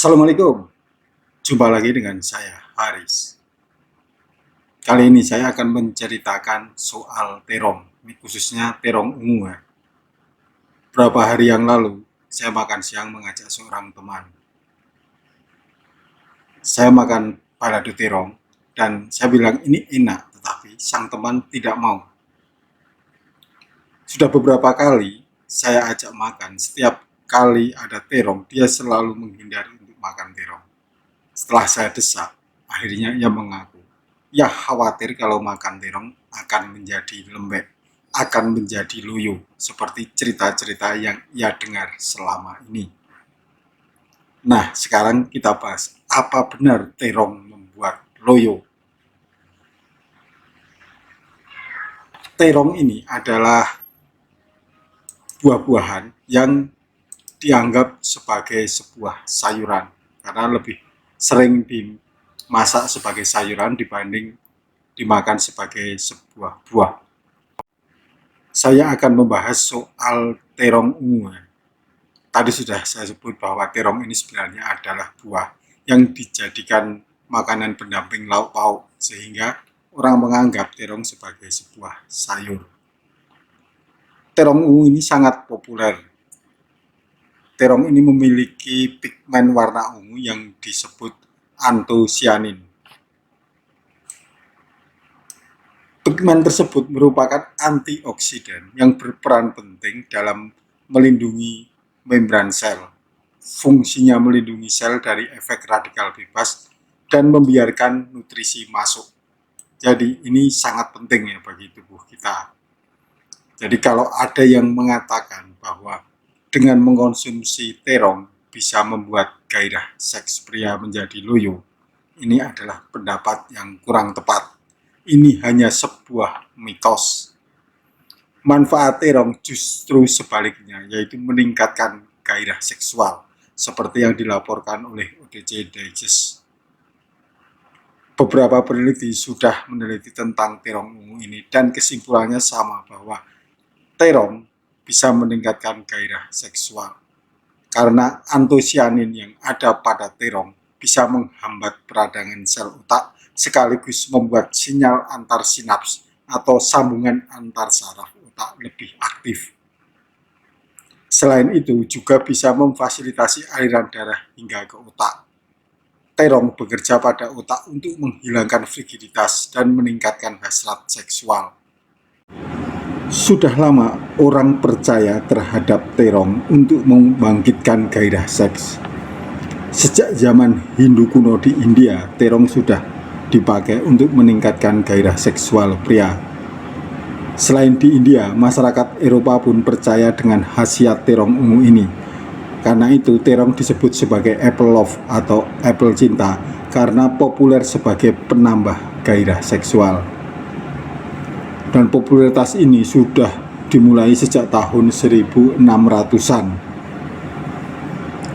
Assalamualaikum, jumpa lagi dengan saya Haris. Kali ini saya akan menceritakan soal terong, ini khususnya terong ungu ya. Beberapa hari yang lalu, saya makan siang mengajak seorang teman. Saya makan balado terong dan saya bilang ini enak, tetapi sang teman tidak mau. Sudah beberapa kali saya ajak makan, setiap kali ada terong, dia selalu menghindari untuk makan terong. Setelah saya desak, akhirnya ia mengaku, ia khawatir kalau makan terong akan menjadi lembek, akan menjadi loyo, seperti cerita-cerita yang ia dengar selama ini. Nah, sekarang kita bahas, apa benar terong membuat loyo? Terong ini adalah buah-buahan yang dianggap sebagai sebuah sayuran, karena lebih sering dimasak sebagai sayuran dibanding dimakan sebagai sebuah buah. Saya akan membahas soal terong ungu. Tadi sudah saya sebut bahwa terong ini sebenarnya adalah buah yang dijadikan makanan pendamping lauk pauk, sehingga orang menganggap terong sebagai sebuah sayur. Terong ungu ini sangat populer. Terong ini memiliki pigmen warna ungu yang disebut antosianin. Pigmen tersebut merupakan antioksidan yang berperan penting dalam melindungi membran sel. Fungsinya melindungi sel dari efek radikal bebas dan membiarkan nutrisi masuk. Jadi ini sangat penting ya bagi tubuh kita. Jadi kalau ada yang mengatakan bahwa dengan mengkonsumsi terong bisa membuat gairah seks pria menjadi loyo, ini adalah pendapat yang kurang tepat. Ini hanya sebuah mitos. Manfaat terong justru sebaliknya, yaitu meningkatkan gairah seksual, seperti yang dilaporkan oleh ODC Digest. Beberapa peneliti sudah meneliti tentang terong ungu ini dan kesimpulannya sama, bahwa terong bisa meningkatkan gairah seksual karena antosianin yang ada pada terong bisa menghambat peradangan sel otak sekaligus membuat sinyal antar sinaps atau sambungan antar saraf otak lebih aktif. Selain itu juga bisa memfasilitasi aliran darah hingga ke otak. Terong bekerja pada otak untuk menghilangkan frigiditas dan meningkatkan hasrat seksual. Sudah lama orang percaya terhadap terong untuk membangkitkan gairah seks. Sejak zaman Hindu kuno di India, terong sudah dipakai untuk meningkatkan gairah seksual pria. Selain di India, masyarakat Eropa pun percaya dengan khasiat terong ungu ini. Karena itu terong disebut sebagai apple love atau apple cinta karena populer sebagai penambah gairah seksual. Dan popularitas ini sudah dimulai sejak tahun 1600-an.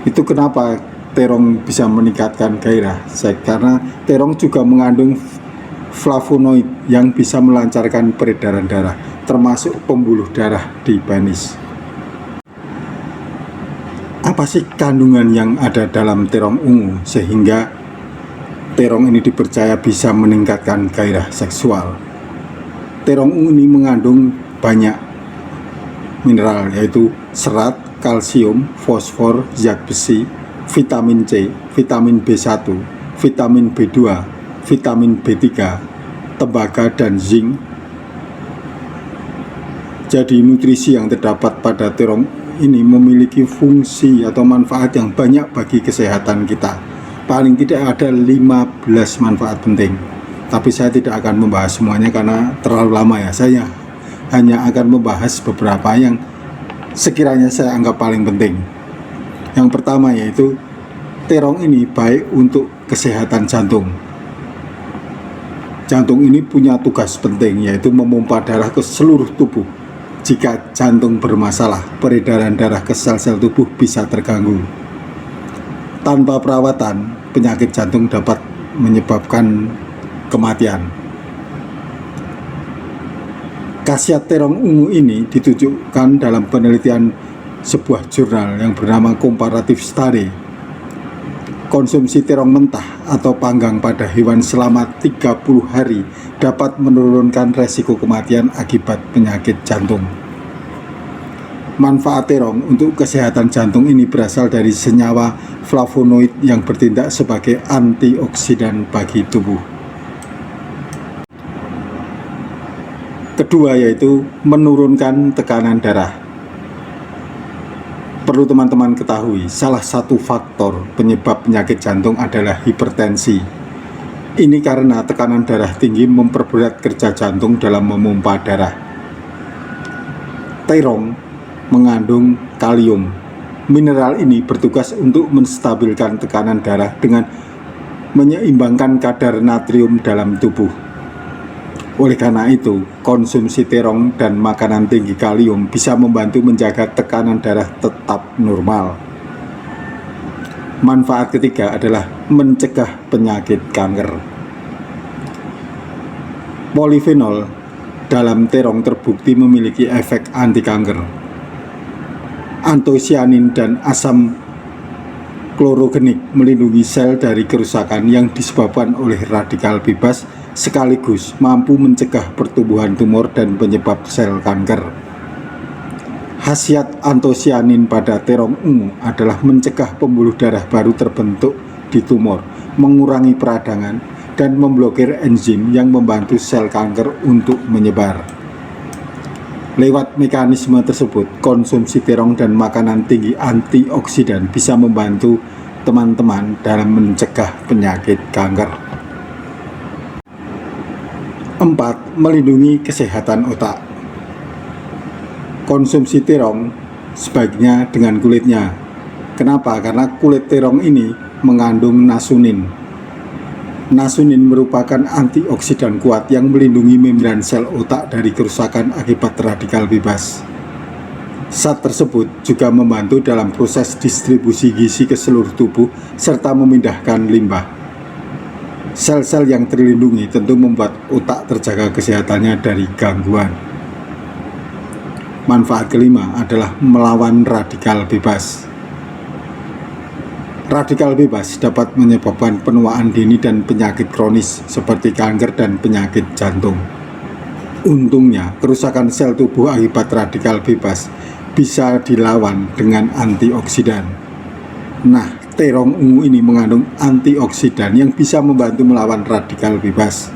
Itu kenapa terong bisa meningkatkan gairah seks, karena terong juga mengandung flavonoid yang bisa melancarkan peredaran darah, termasuk pembuluh darah di penis. Apa sih kandungan yang ada dalam terong ungu sehingga terong ini dipercaya bisa meningkatkan gairah seksual? Terong ungu ini mengandung banyak mineral, yaitu serat, kalsium, fosfor, zat besi, vitamin C, vitamin B1, vitamin B2, vitamin B3, tembaga, dan zinc. Jadi nutrisi yang terdapat pada terong ini memiliki fungsi atau manfaat yang banyak bagi kesehatan kita. Paling tidak ada 15 manfaat penting. Tapi saya tidak akan membahas semuanya karena terlalu lama ya. Saya hanya akan membahas beberapa yang sekiranya saya anggap paling penting. Yang pertama yaitu terong ini baik untuk kesehatan jantung. Jantung ini punya tugas penting, yaitu memompa darah ke seluruh tubuh. Jika jantung bermasalah, peredaran darah ke sel-sel tubuh bisa terganggu. Tanpa perawatan, penyakit jantung dapat menyebabkan kematian. Khasiat terong ungu ini ditunjukkan dalam penelitian sebuah jurnal yang bernama Comparative Study. Konsumsi terong mentah atau panggang pada hewan selama 30 hari dapat menurunkan resiko kematian akibat penyakit jantung. Manfaat terong untuk kesehatan jantung ini berasal dari senyawa flavonoid yang bertindak sebagai antioksidan bagi tubuh. Kedua yaitu menurunkan tekanan darah. Perlu teman-teman ketahui, salah satu faktor penyebab penyakit jantung adalah hipertensi. Ini karena tekanan darah tinggi memperberat kerja jantung dalam memompa darah. Terong mengandung kalium. Mineral ini bertugas untuk menstabilkan tekanan darah dengan menyeimbangkan kadar natrium dalam tubuh. Oleh karena itu, konsumsi terong dan makanan tinggi kalium bisa membantu menjaga tekanan darah tetap normal. Manfaat ketiga adalah mencegah penyakit kanker. Polifenol dalam terong terbukti memiliki efek anti kanker. Antosianin dan asam klorogenik melindungi sel dari kerusakan yang disebabkan oleh radikal bebas, sekaligus mampu mencegah pertumbuhan tumor dan penyebab sel kanker. Khasiat antosianin pada terong ungu adalah mencegah pembuluh darah baru terbentuk di tumor, mengurangi peradangan, dan memblokir enzim yang membantu sel kanker untuk menyebar. Lewat mekanisme tersebut, konsumsi terong dan makanan tinggi antioksidan bisa membantu teman-teman dalam mencegah penyakit kanker. 4. Melindungi kesehatan otak. Konsumsi terong sebaiknya dengan kulitnya. Kenapa? Karena kulit terong ini mengandung nasunin. Nasunin merupakan antioksidan kuat yang melindungi membran sel otak dari kerusakan akibat radikal bebas. Zat tersebut juga membantu dalam proses distribusi gizi ke seluruh tubuh serta memindahkan limbah. Sel-sel yang terlindungi tentu membuat otak terjaga kesehatannya dari gangguan. Manfaat kelima adalah melawan radikal bebas. Radikal bebas dapat menyebabkan penuaan dini dan penyakit kronis seperti kanker dan penyakit jantung. Untungnya, kerusakan sel tubuh akibat radikal bebas bisa dilawan dengan antioksidan. Nah, terong ungu ini mengandung antioksidan yang bisa membantu melawan radikal bebas.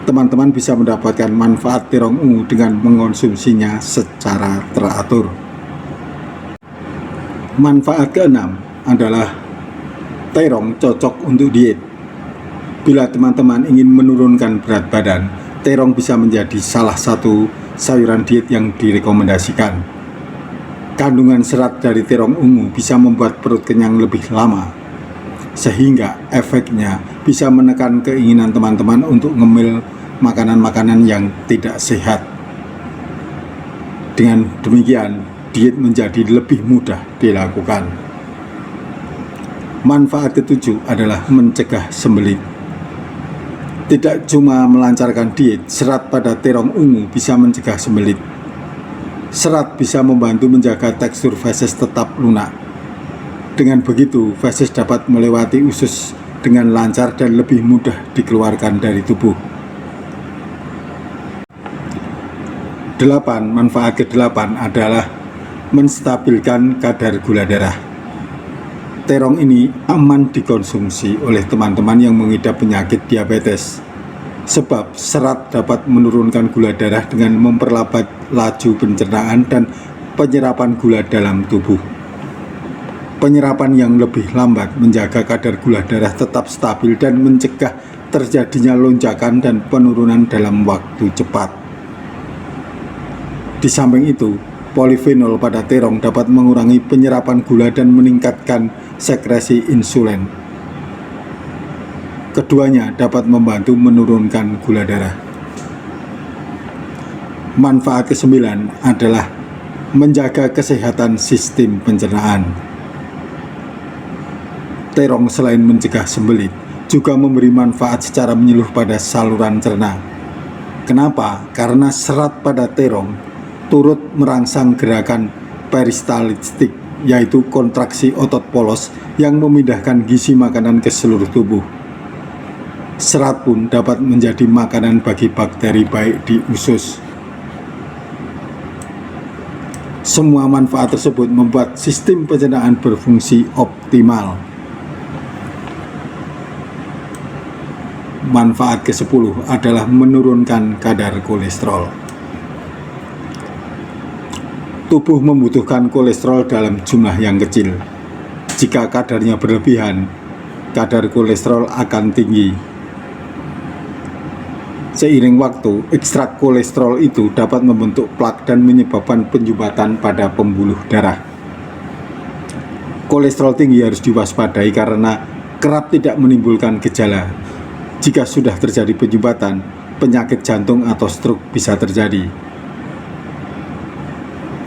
Teman-teman bisa mendapatkan manfaat terong ungu dengan mengonsumsinya secara teratur. Manfaat keenam adalah terong cocok untuk diet. Bila teman-teman ingin menurunkan berat badan, terong bisa menjadi salah satu sayuran diet yang direkomendasikan. Kandungan serat dari terong ungu bisa membuat perut kenyang lebih lama, sehingga efeknya bisa menekan keinginan teman-teman untuk ngemil makanan-makanan yang tidak sehat. Dengan demikian, diet menjadi lebih mudah dilakukan. Manfaat ketujuh adalah mencegah sembelit. Tidak cuma melancarkan diet, serat pada terong ungu bisa mencegah sembelit. Serat bisa membantu menjaga tekstur feses tetap lunak. Dengan begitu, feses dapat melewati usus dengan lancar dan lebih mudah dikeluarkan dari tubuh. 8. Manfaat ke-8 adalah menstabilkan kadar gula darah. Terong ini aman dikonsumsi oleh teman-teman yang mengidap penyakit diabetes. Sebab serat dapat menurunkan gula darah dengan memperlambat laju pencernaan dan penyerapan gula dalam tubuh. Penyerapan yang lebih lambat menjaga kadar gula darah tetap stabil dan mencegah terjadinya lonjakan dan penurunan dalam waktu cepat. Di samping itu, polifenol pada terong dapat mengurangi penyerapan gula dan meningkatkan sekresi insulin. Keduanya dapat membantu menurunkan gula darah. Manfaat ke-9 adalah menjaga kesehatan sistem pencernaan. Terong selain mencegah sembelit, juga memberi manfaat secara menyeluruh pada saluran cerna. Kenapa? Karena serat pada terong turut merangsang gerakan peristaltik yaitu kontraksi otot polos yang memindahkan gizi makanan ke seluruh tubuh. Serat pun dapat menjadi makanan bagi bakteri baik di usus. Semua manfaat tersebut membuat sistem pencernaan berfungsi optimal. Manfaat ke-10 adalah menurunkan kadar kolesterol. Tubuh membutuhkan kolesterol dalam jumlah yang kecil. Jika kadarnya berlebihan, kadar kolesterol akan tinggi. Seiring waktu, ekstrak kolesterol itu dapat membentuk plak dan menyebabkan penyumbatan pada pembuluh darah. Kolesterol tinggi harus diwaspadai karena kerap tidak menimbulkan gejala. Jika sudah terjadi penyumbatan, penyakit jantung atau stroke bisa terjadi.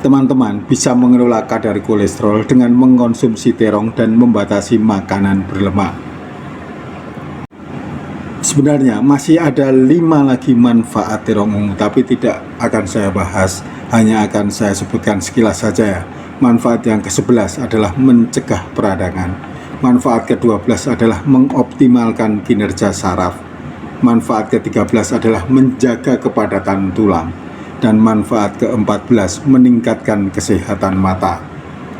Teman-teman bisa mengelola kadar kolesterol dengan mengkonsumsi terong dan membatasi makanan berlemak. Sebenarnya masih ada 5 lagi manfaat terong ungu, tapi tidak akan saya bahas, hanya akan saya sebutkan sekilas saja ya. Manfaat yang ke-11 adalah mencegah peradangan. Manfaat ke-12 adalah mengoptimalkan kinerja saraf. Manfaat ke-13 adalah menjaga kepadatan tulang. Dan manfaat ke-14 meningkatkan kesehatan mata.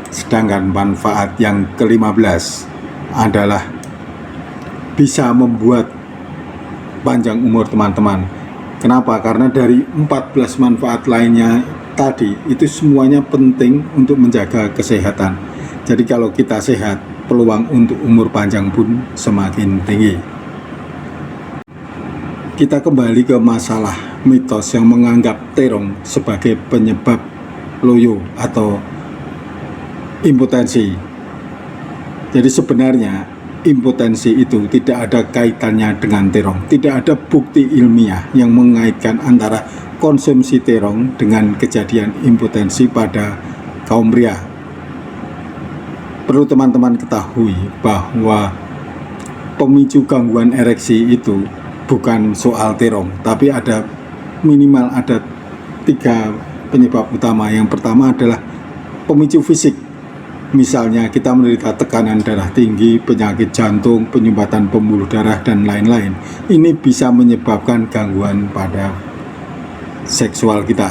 Sedangkan manfaat yang ke-15 adalah bisa membuat panjang umur teman-teman. Kenapa? Karena dari 14 manfaat lainnya tadi itu semuanya penting untuk menjaga kesehatan. Jadi kalau kita sehat, peluang untuk umur panjang pun semakin tinggi. Kita kembali ke masalah mitos yang menganggap terong sebagai penyebab loyo atau impotensi. Jadi sebenarnya impotensi itu tidak ada kaitannya dengan terong. Tidak ada bukti ilmiah yang mengaitkan antara konsumsi terong dengan kejadian impotensi pada kaum pria. Perlu teman-teman ketahui bahwa pemicu gangguan ereksi itu bukan soal terong, tapi ada minimal ada 3 penyebab utama. Yang pertama adalah pemicu fisik. Misalnya kita menderita tekanan darah tinggi, penyakit jantung, penyumbatan pembuluh darah, dan lain-lain. Ini bisa menyebabkan gangguan pada seksual kita.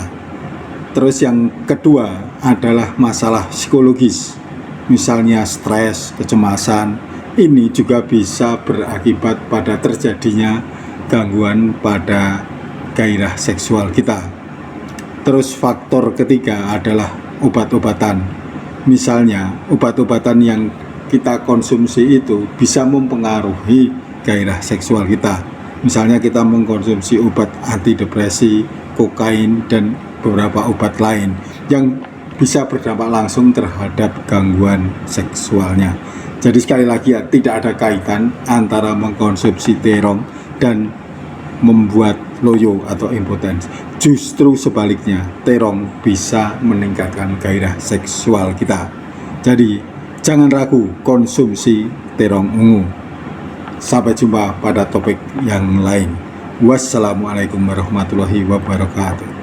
Terus yang kedua adalah masalah psikologis. Misalnya stres, kecemasan. Ini juga bisa berakibat pada terjadinya gangguan pada gairah seksual kita. Terus faktor ketiga adalah obat-obatan. Misalnya obat-obatan yang kita konsumsi itu bisa mempengaruhi gairah seksual kita. Misalnya kita mengkonsumsi obat antidepresi, kokain, dan beberapa obat lain yang bisa berdampak langsung terhadap gangguan seksualnya. Jadi sekali lagi ya, tidak ada kaitan antara mengkonsumsi terong dan membuat loyo atau impotensi. Justru sebaliknya, terong bisa meningkatkan gairah seksual kita. Jadi jangan ragu konsumsi terong ungu. Sampai jumpa pada topik yang lain. Wassalamualaikum warahmatullahi wabarakatuh.